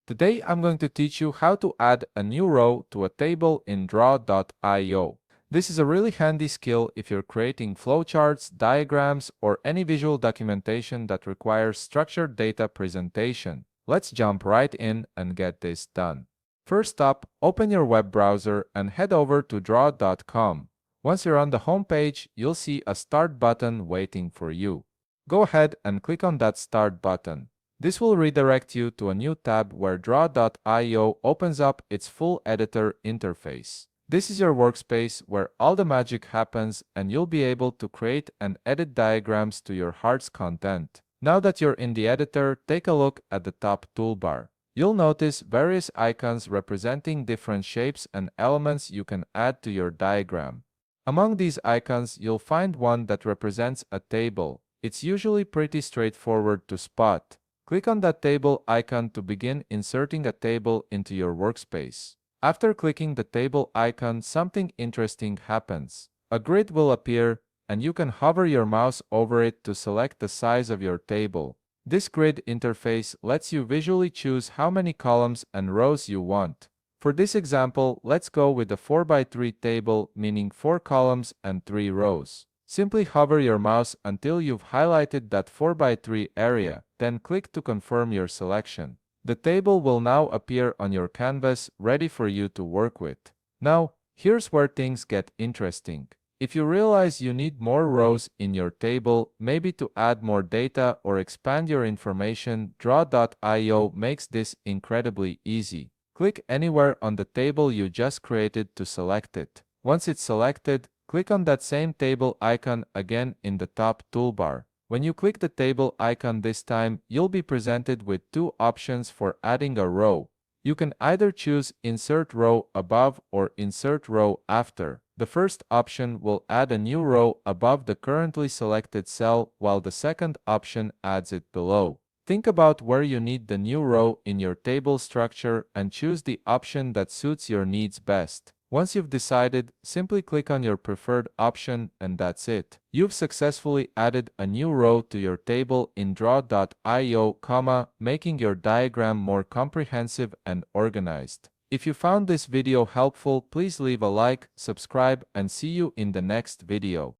Today I'm going to teach you how to add a new row to a table in Draw.io. This is a really handy skill if you're creating flowcharts, diagrams, or any visual documentation that requires structured data presentation. Let's jump right in and get this done. First up, open your web browser and head over to draw.com. Once you're on the home page, you'll see a Start button waiting for you. Go ahead and click on that Start button. This will redirect you to a new tab where Draw.io opens up its full editor interface. This is your workspace where all the magic happens and you'll be able to create and edit diagrams to your heart's content. Now that you're in the editor, take a look at the top toolbar. You'll notice various icons representing different shapes and elements you can add to your diagram. Among these icons, you'll find one that represents a table. It's usually pretty straightforward to spot. Click on that table icon to begin inserting a table into your workspace. After clicking the table icon, something interesting happens. A grid will appear, and you can hover your mouse over it to select the size of your table. This grid interface lets you visually choose how many columns and rows you want. For this example, let's go with a 4x3 table, meaning 4 columns and 3 rows. Simply hover your mouse until you've highlighted that 4x3 area, then click to confirm your selection. The table will now appear on your canvas, ready for you to work with. Now, here's where things get interesting. If you realize you need more rows in your table, maybe to add more data or expand your information, Draw.io makes this incredibly easy. Click anywhere on the table you just created to select it. Once it's selected, click on that same table icon again in the top toolbar. When you click the table icon this time, you'll be presented with two options for adding a row. You can either choose Insert Row Above or Insert Row After. The first option will add a new row above the currently selected cell, while the second option adds it below. Think about where you need the new row in your table structure and choose the option that suits your needs best. Once you've decided, simply click on your preferred option and that's it. You've successfully added a new row to your table in Draw.io, making your diagram more comprehensive and organized. If you found this video helpful, please leave a like, subscribe, and see you in the next video.